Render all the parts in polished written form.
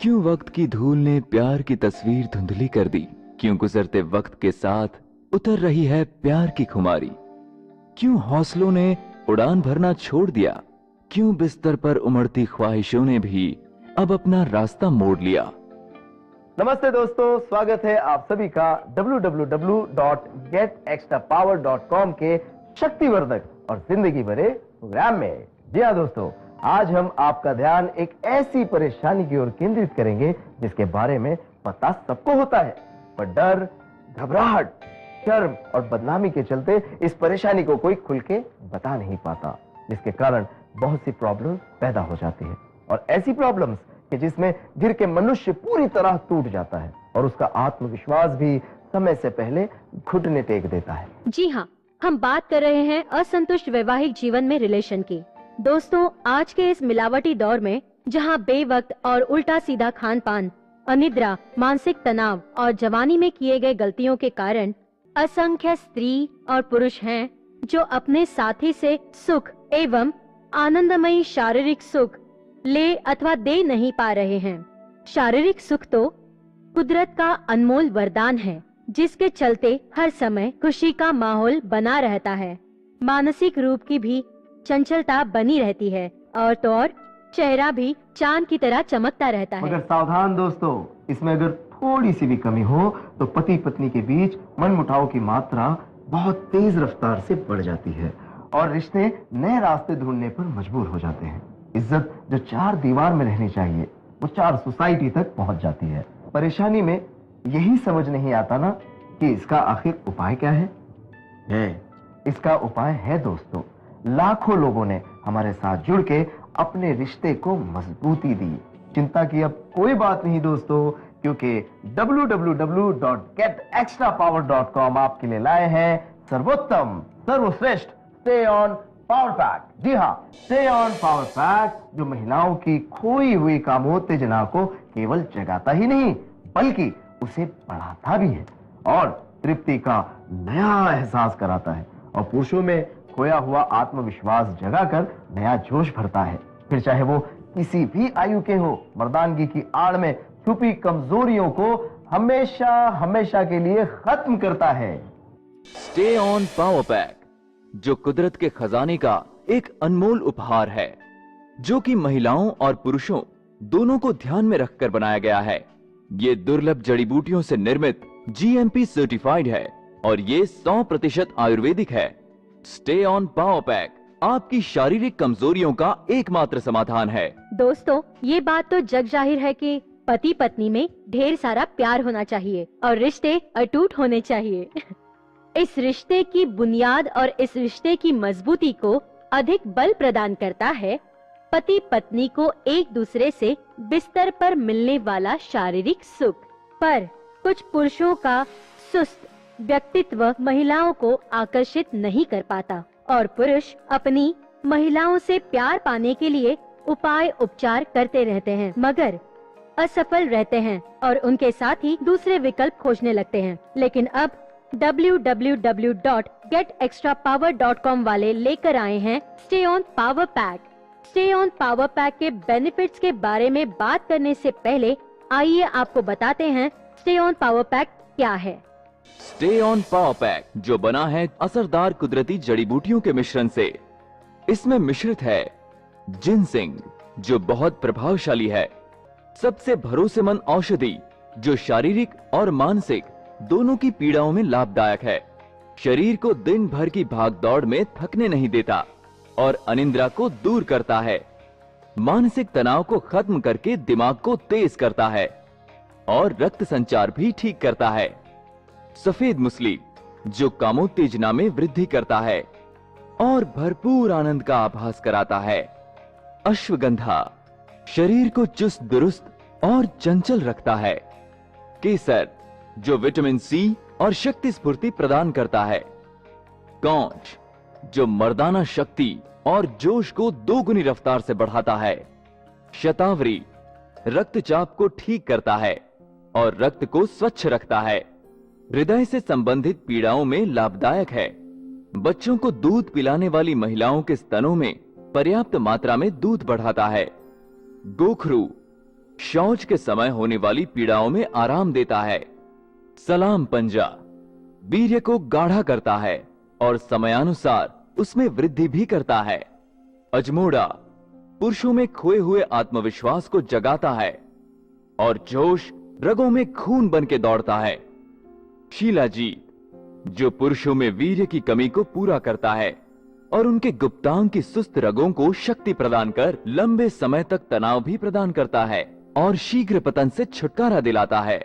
क्यों वक्त की धूल ने प्यार की तस्वीर धुंधली कर दी? क्यों गुजरते वक्त के साथ उतर रही है प्यार की खुमारी? क्यों हौसलों ने उड़ान भरना छोड़ दिया? क्यों बिस्तर पर उमड़ती ख्वाहिशों ने भी अब अपना रास्ता मोड़ लिया? नमस्ते दोस्तों, स्वागत है आप सभी का www.getextrapower.com के शक्तिवर्धक और जिंदगी भरे प्रोग्राम में। जी हाँ दोस्तों, आज हम आपका ध्यान एक ऐसी परेशानी की ओर केंद्रित करेंगे जिसके बारे में पता सबको होता है, पर डर, घबराहट, शर्म और बदनामी के चलते इस परेशानी को कोई खुल के बता नहीं पाता, जिसके कारण बहुत सी प्रॉब्लम पैदा हो जाती है। और ऐसी प्रॉब्लम्स कि जिसमें गिर के मनुष्य पूरी तरह टूट जाता है और उसका आत्मविश्वास भी समय से पहले घुटने टेक देता है। जी हाँ, हम बात कर रहे हैं असंतुष्ट वैवाहिक जीवन में रिलेशन की। दोस्तों, आज के इस मिलावटी दौर में जहाँ बेवक्त और उल्टा सीधा खान पान, अनिद्रा, मानसिक तनाव और जवानी में किए गए गलतियों के कारण असंख्य स्त्री और पुरुष हैं जो अपने साथी से सुख एवं आनंदमयी शारीरिक सुख ले अथवा दे नहीं पा रहे हैं। शारीरिक सुख तो कुदरत का अनमोल वरदान है, जिसके चलते हर समय खुशी का माहौल बना रहता है। मानसिक रूप की भी चंचलता बनी रहती है और तो और चेहरा भी चांद की तरह चमकता रहता है। मगर सावधान दोस्तों, इसमें अगर थोड़ी सी भी कमी हो तो पति पत्नी के बीच मनमुटाव की मात्रा बहुत तेज रफ्तार से बढ़ जाती है और रिश्ते नए रास्ते ढूंढने पर मजबूर हो जाते हैं। इज्जत जो चार दीवार में रहनी चाहिए वो चार सोसाइटी तक पहुंच जाती है। परेशानी में यही समझ नहीं आता ना कि इसका आखिर उपाय क्या है। इसका उपाय है दोस्तों, लाखों लोगों ने हमारे साथ जुड़ के अपने रिश्ते को मजबूती दी। चिंता की अब कोई बात नहीं दोस्तों, क्योंकि www.getextrapower.com आपके लिए लाए हैं सर्वोत्तम, सर्वश्रेष्ठ स्टे ऑन पावर पैक। जी हाँ, स्टे ऑन पावर पैक, जो महिलाओं की खोई हुई कामोत्तेजना को केवल जगाता ही नहीं बल्कि उसे बढ़ाता भी है और तृप्ति का नया एहसास कराता है और पुरुषों में खोया हुआ आत्मविश्वास जगाकर नया जोश भरता है। फिर चाहे वो किसी भी आयु के हो, मर्दानगी की आड़ में छुपी कमजोरियों को हमेशा हमेशा के लिए खत्म करता है। स्टे ऑन पावर पैक, जो कुदरत के खजाने का एक अनमोल उपहार है, जो कि महिलाओं और पुरुषों दोनों को ध्यान में रखकर बनाया गया है। ये दुर्लभ जड़ी बूटियों से निर्मित जीएमपी सर्टिफाइड है और ये 100% आयुर्वेदिक है। स्टे ऑन पावर पैक आपकी शारीरिक कमजोरियों का एकमात्र समाधान है। दोस्तों, ये बात तो जग जाहिर है कि पति पत्नी में ढेर सारा प्यार होना चाहिए और रिश्ते अटूट होने चाहिए। इस रिश्ते की बुनियाद और इस रिश्ते की मजबूती को अधिक बल प्रदान करता है पति पत्नी को एक दूसरे से बिस्तर पर मिलने वाला शारीरिक सुख। पर कुछ पुरुषों का सुस्त व्यक्तित्व महिलाओं को आकर्षित नहीं कर पाता और पुरुष अपनी महिलाओं से प्यार पाने के लिए उपाय उपचार करते रहते हैं, मगर असफल रहते हैं और उनके साथ ही दूसरे विकल्प खोजने लगते हैं। लेकिन अब www.getextrapower.com वाले लेकर आए हैं stay on power pack. Stay on power pack के बेनिफिट्स के बारे में बात करने से पहले आइए आपको बताते हैं स्टे ऑन पावर पैक क्या है। स्टे ऑन पावर पैक जो बना है असरदार कुदरती जड़ी बूटियों के मिश्रण से। इसमें मिश्रित है जिनसिंग, जो बहुत प्रभावशाली है, सबसे भरोसेमंद औषधि जो शारीरिक और मानसिक दोनों की पीड़ाओं में लाभदायक है, शरीर को दिन भर की भागदौड़ में थकने नहीं देता और अनिद्रा को दूर करता है, मानसिक तनाव को खत्म करके दिमाग को तेज करता है और रक्त संचार भी ठीक करता है। सफेद मुसली जो कामोत्तेजना में वृद्धि करता है और भरपूर आनंद का आभास कराता है। अश्वगंधा शरीर को चुस्त दुरुस्त और चंचल रखता है। केसर जो विटामिन सी और शक्ति स्फूर्ति प्रदान करता है। कौंच जो मर्दाना शक्ति और जोश को दोगुनी रफ्तार से बढ़ाता है। शतावरी रक्तचाप को ठीक करता है और रक्त को स्वच्छ रखता है। हृदय से संबंधित पीड़ाओं में लाभदायक है। बच्चों को दूध पिलाने वाली महिलाओं के स्तनों में पर्याप्त मात्रा में दूध बढ़ाता है। गोखरू शौच के समय होने वाली पीड़ाओं में आराम देता है। सलाम पंजा वीर्य को गाढ़ा करता है और समयानुसार उसमें वृद्धि भी करता है। अजमोड़ा पुरुषों में खोए हुए आत्मविश्वास को जगाता है और जोश रगों में खून बन के दौड़ता है। शीलाजीत जो पुरुषों में वीर्य की कमी को पूरा करता है और उनके गुप्तांग की सुस्त रगों को शक्ति प्रदान कर लंबे समय तक तनाव भी प्रदान करता है और शीघ्र पतन से छुटकारा दिलाता है।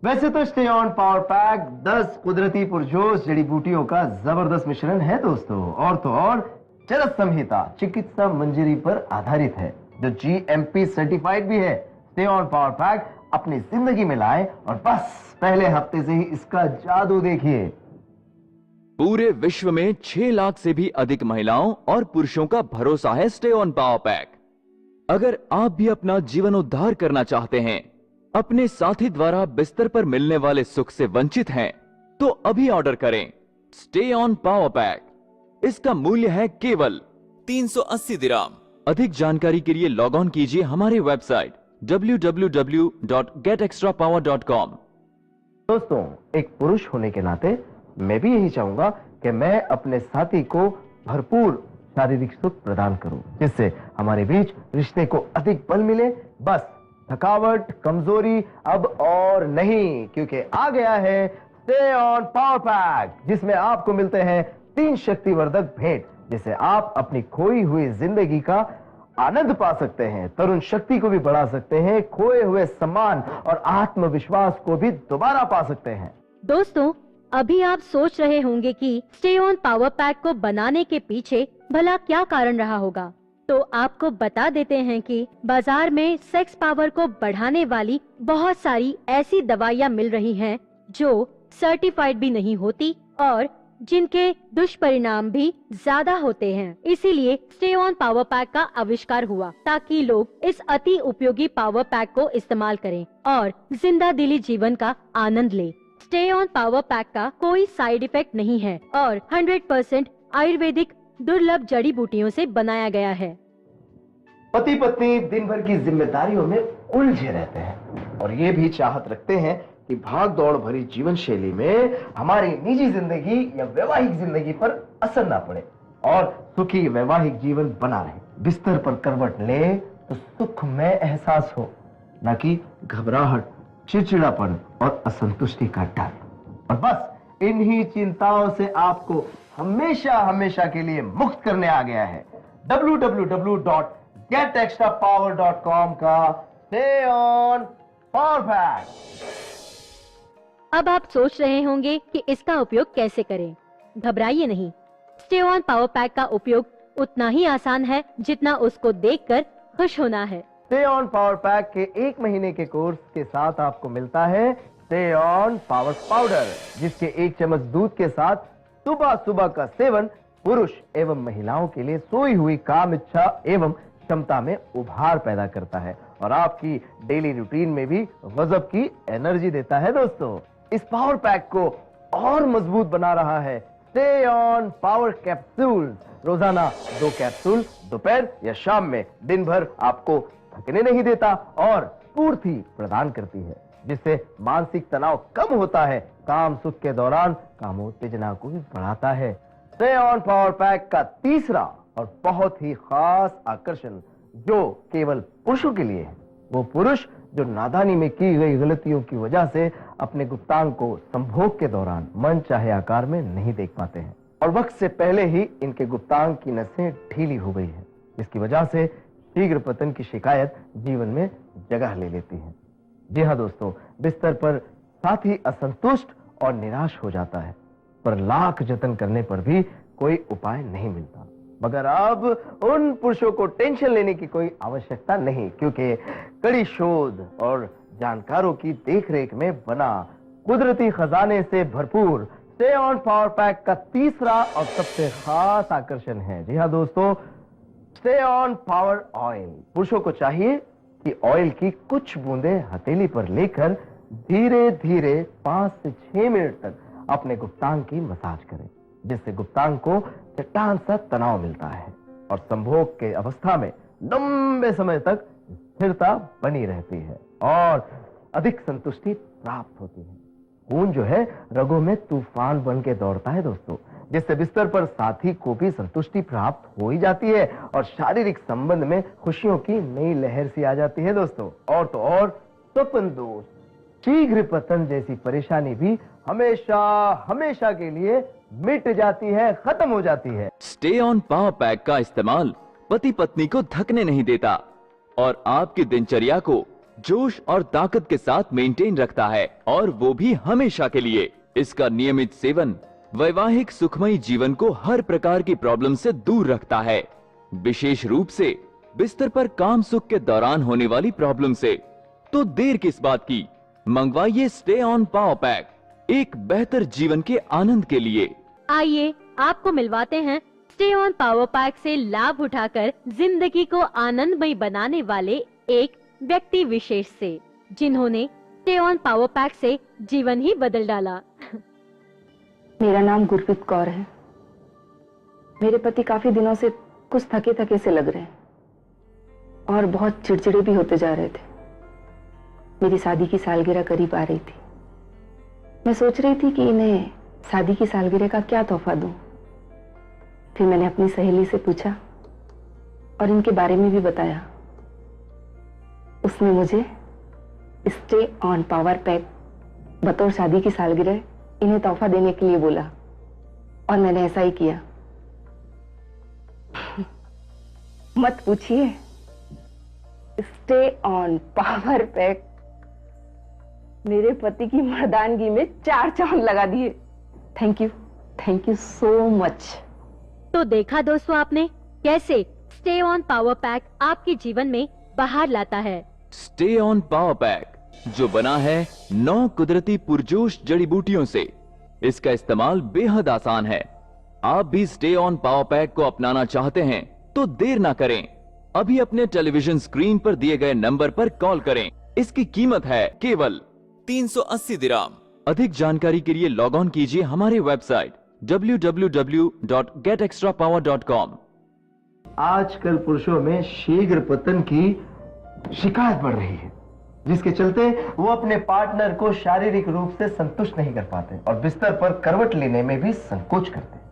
वैसे तो स्टे ऑन पावर पैक 10 कुदरती पुरजोश जड़ी बूटियों का जबरदस्त मिश्रण है दोस्तों, और तो और चरक संहिता चिकित्सा मंजूरी पर आधारित है जो GMP सर्टिफाइड भी है। स्टे ऑन पावर पैक अपनी जिंदगी में लाए और बस पहले हफ्ते से ही इसका जादू देखिए। पूरे विश्व में 6 लाख से भी अधिक महिलाओं और पुरुषों का भरोसा है स्टे ऑन पावर पैक। अगर आप भी अपना जीवनोद्धार करना चाहते हैं, अपने साथी द्वारा बिस्तर पर मिलने वाले सुख से वंचित हैं, तो अभी ऑर्डर करें स्टे ऑन पावर पैक। इसका मूल्य है केवल 380 दिराम। अधिक जानकारी के लिए लॉग ऑन कीजिए हमारी वेबसाइट www.getextrapower.com। दोस्तों, एक पुरुष होने के नाते मैं भी यही चाहूंगा कि मैं अपने साथी को भरपूर शारीरिक सुख प्रदान करूं, जिससे हमारे बीच रिश्ते को अधिक बल मिले। बस थकावट कमजोरी अब और नहीं, क्योंकि आ गया है स्टे ऑन पावर पैक, जिसमें आपको मिलते हैं 3 शक्तिवर्धक भेंट, जिससे आप अपनी खोई हुई जिंदगी का आनंद पा सकते हैं, तरुण शक्ति को भी बढ़ा सकते हैं, खोए हुए सम्मान और आत्मविश्वास को भी दोबारा पा सकते हैं। दोस्तों, अभी आप सोच रहे होंगे कि स्टे ऑन पावर पैक को बनाने के पीछे भला क्या कारण रहा होगा, तो आपको बता देते हैं कि बाजार में सेक्स पावर को बढ़ाने वाली बहुत सारी ऐसी दवाइयाँ मिल रही हैं जो सर्टिफाइड भी नहीं होती और जिनके दुष्परिणाम भी ज्यादा होते हैं। इसीलिए स्टे ऑन पावर पैक का आविष्कार हुआ ताकि लोग इस अति उपयोगी पावर पैक को इस्तेमाल करें और जिंदा दिली जीवन का आनंद लें। स्टे ऑन पावर पैक का कोई साइड इफेक्ट नहीं है और 100% आयुर्वेदिक दुर्लभ जड़ी बूटियों से बनाया गया है। पति पत्नी दिन भर की जिम्मेदारियों में उलझे रहते हैं और ये भी चाहत रखते हैं कि भाग दौड़ भरी जीवन शैली में हमारी निजी जिंदगी या वैवाहिक जिंदगी पर असर ना पड़े और सुखी वैवाहिक जीवन बना रहे। बिस्तर पर करवट ले तो सुख में एहसास हो, न कि घबराहट, चिड़चिड़ापन और असंतुष्टि का डर। और बस इन्हीं चिंताओं से आपको हमेशा हमेशा के लिए मुक्त करने आ गया है www.getextrapower.com का स्टे ऑन पावर पैक। अब आप सोच रहे होंगे कि इसका उपयोग कैसे करें। घबराइए नहीं, स्टे ऑन पावर पैक का उपयोग उतना ही आसान है जितना उसको देखकर खुश होना है। स्टे ऑन पावर पैक के 1 महीने के कोर्स के साथ आपको मिलता है स्टे ऑन पावर पाउडर, जिसके 1 चम्मच दूध के साथ सुबह सुबह का सेवन पुरुष एवं महिलाओं के लिए सोई हुई काम इच्छा एवं क्षमता में उभार पैदा करता है और आपकी डेली रूटीन में भी गजब की एनर्जी देता है। दोस्तों, इस पावर पैक को और मजबूत बना रहा है स्टे ऑन पावर कैप्सूल। रोजाना 2 कैप्सूल दोपहर या शाम में दिन भर आपको थकने नहीं देता और स्फूर्ति प्रदान करती है, जिससे मानसिक तनाव कम होता है, काम सुख के दौरान कामोत्तेजना को भी बढ़ाता है। स्टे ऑन पावर पैक का तीसरा और बहुत ही खास आकर्षण जो केवल पुरुषों के लिए है, वो पुरुष जो नादानी में की गई गलतियों की वजह से अपने गुप्तांग को संभोग के दौरान मन चाहे आकार में नहीं देख पाते हैं और वक्त से पहले ही इनके गुप्तांग की नसें ढीली हो गई है, जिसकी वजह से शीघ्र पतन की शिकायत जीवन में जगह ले लेती है। जी हाँ दोस्तों, बिस्तर पर साथी असंतुष्ट और निराश हो जाता है, पर लाख जतन करने पर भी कोई उपाय नहीं मिलता। मगर अब उन पुरुषों को टेंशन लेने की कोई आवश्यकता नहीं, क्योंकि कड़ी शोध और जानकारों की देखरेख में बना कुदरती खजाने से भरपूर स्टे ऑन पावर पैक का तीसरा और सबसे खास आकर्षण है। जी हाँ दोस्तों, स्टे ऑन पावर ऑयल। पुरुषों को चाहिए कि ऑयल की कुछ बूंदें हथेली पर लेकर धीरे धीरे 5 से 6 मिनट तक अपने गुप्तांग की मसाज करें, जिससे गुप्तांग को चट्टान सा तनाव मिलता है और संभोग के अवस्था में लंबे समय तक स्थिरता बनी रहती है और अधिक संतुष्टि प्राप्त होती है। खून जो है रगों में तूफान बन के दौड़ता है दोस्तों, जिससे बिस्तर पर साथी को भी संतुष्टि प्राप्त हो ही जाती है और शारीरिक संबंध में खुशियों की नई लहर सी आ जाती है दोस्तों। और तो और स्वप्न दोष, शीघ्र पतन जैसी परेशानी भी हमेशा हमेशा के लिए मिट जाती है, खत्म हो जाती है। स्टे ऑन पावर पैक का इस्तेमाल पति पत्नी को थकने नहीं देता और आपकी दिनचर्या को जोश और ताकत के साथ मेंटेन रखता है, और वो भी हमेशा के लिए। इसका नियमित सेवन वैवाहिक सुखमयी जीवन को हर प्रकार की प्रॉब्लम से दूर रखता है, विशेष रूप से बिस्तर पर काम सुख के दौरान होने वाली प्रॉब्लम से। तो देर किस बात की, मंगवाइए स्टे ऑन पावर पैक एक बेहतर जीवन के आनंद के लिए। आइए आपको मिलवाते हैं स्टे ऑन पावर पैक से लाभ उठाकर जिंदगी को आनंदमय बनाने वाले एक व्यक्ति विशेष से, जिन्होंने स्टे ऑन पावर पैक से जीवन ही बदल डाला। मेरा नाम गुरप्रीत कौर है। मेरे पति काफी दिनों से कुछ थके थके से लग रहे हैं और बहुत चिड़चिड़े भी होते जा रहे थे। मेरी शादी की सालगिरह करीब आ रही थी। मैं सोच रही थी कि इन्हें शादी की सालगिरह का क्या तोहफा दूं। फिर मैंने अपनी सहेली से पूछा और इनके बारे में भी बताया। उसने मुझे स्टे ऑन पावर पैक बतौर शादी की सालगिरह इन्हें तोहफा देने के लिए बोला और मैंने ऐसा ही किया। मत पूछिए, स्टे ऑन पावर पैक मेरे पति की मर्दानगी में 4 चांद लगा दिए। Thank you so much. तो देखा दोस्तों आपने कैसे स्टे ऑन पावर पैक आपके जीवन में बाहर लाता है। स्टे ऑन पावर पैक जो बना है 9 कुदरती पुरजोश जड़ी बूटियों से। इसका इस्तेमाल बेहद आसान है। आप भी स्टे ऑन पावर पैक को अपनाना चाहते हैं तो देर ना करें, अभी अपने टेलीविजन स्क्रीन पर दिए गए नंबर पर कॉल करें। इसकी कीमत है केवल 380 दिराम। अधिक जानकारी के लिए लॉग ऑन कीजिए हमारी वेबसाइट www.getextrapower.com। आजकल पुरुषों में शीघ्र पतन की शिकायत बढ़ रही है, जिसके चलते वो अपने पार्टनर को शारीरिक रूप से संतुष्ट नहीं कर पाते और बिस्तर पर करवट लेने में भी संकोच करते हैं।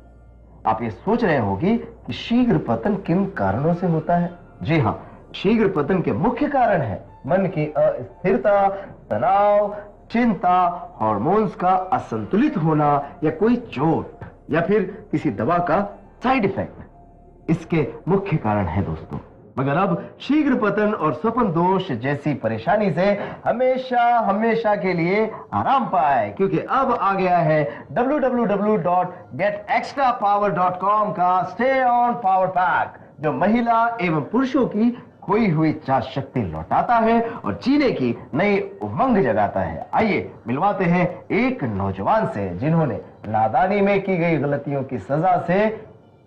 आप ये सोच रहे होंगे कि शीघ्र पतन किन कारणों से होता है। जी हाँ, शीघ्र पतन के मुख्य कारण है मन की अस्थिरता, तनाव, चिंता, हार्मोन्स का असंतुलित होना या कोई चोट या फिर किसी दवा का साइड इफेक्ट इसके मुख्य कारण है दोस्तों। मगर अब शीघ्र पतन और स्वप्न दोष जैसी परेशानी से हमेशा हमेशा के लिए आराम पाए, क्योंकि अब आ गया है www.getextrapower.com का स्टे ऑन पावर पैक, जो महिला एवं पुरुषों की खोई हुई इच्छा शक्ति लौटाता है और जीने की नई उमंग जगाता है। आइए मिलवाते हैं एक नौजवान से, जिन्होंने नादानी में की गई गलतियों की सजा से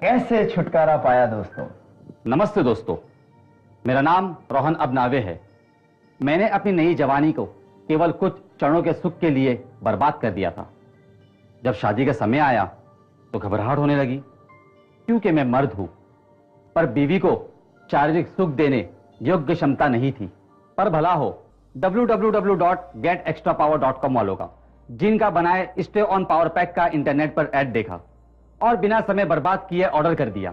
कैसे छुटकारा पाया दोस्तों। नमस्ते दोस्तों, मेरा नाम रोहन अबनावे है। मैंने अपनी नई जवानी को केवल कुछ क्षणों के सुख के लिए बर्बाद कर दिया था। जब शादी का समय आया तो घबराहट होने लगी, क्योंकि मैं मर्द हूं, पर बीवी को शारीरिक सुख देने योग्य क्षमता नहीं थी। पर भला हो www.getextrapower.com वालों का, जिनका बनाए स्टे ऑन पावर पैक का इंटरनेट पर ऐड देखा और बिना समय बर्बाद किए ऑर्डर कर दिया,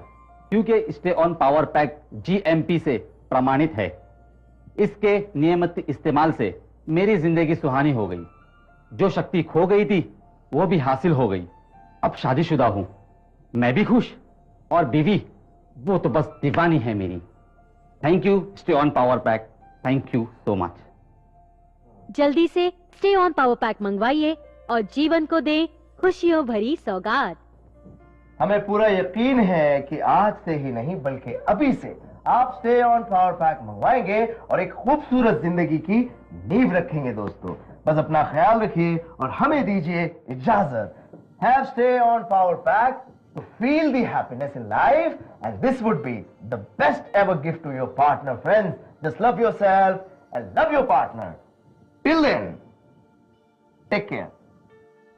क्योंकि stay on power pack GMP से प्रमाणित है। इसके नियमित इस्तेमाल से मेरी जिंदगी सुहानी हो गई। जो शक्ति खो गई थी वो भी हासिल हो गई। अब शादीशुदा हूं, मैं भी खुश, और बीवी वो तो बस दीवानी है मेरी। Thank you stay on power pack, thank you so much. जल्दी से स्टे ऑन पावर पैक मंगवाइए और जीवन को दें खुशियों भरी सौगात। हमें पूरा यकीन है कि आज से ही नहीं बल्कि अभी से आप स्टे ऑन पावर पैक मंगवाएंगे और एक खूबसूरत जिंदगी की नींव रखेंगे दोस्तों। बस अपना ख्याल रखिए और हमें दीजिए इजाजत। Have stay on power pack to feel the happiness in life, and this would be the best ever gift to your partner, friends. Just love yourself and love your partner. Till then, take care.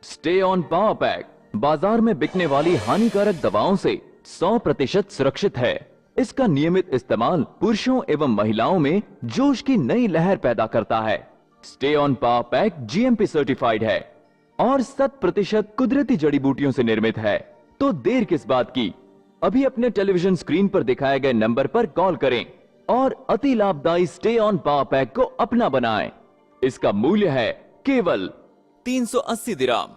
Stay on power pack बाजार में बिकने वाली हानिकारक दवाओं से 100% सुरक्षित है इसका नियमित इस्तेमाल पुरुषों एवं महिलाओं में जोश की नई लहर पैदा करता है। Stay on power pack GMP certified है और 100% कुदरती जड़ी बूटियों से निर्मित है। तो देर किस बात की, अभी अपने टेलीविजन स्क्रीन पर दिखाए गए नंबर पर कॉल करें और अति लाभदायी स्टे ऑन पावर पैक को अपना बनाएं। इसका मूल्य है केवल 380 दिराम।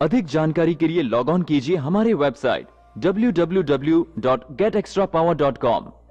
अधिक जानकारी के लिए लॉग ऑन कीजिए हमारे वेबसाइट www.getextrapower.com।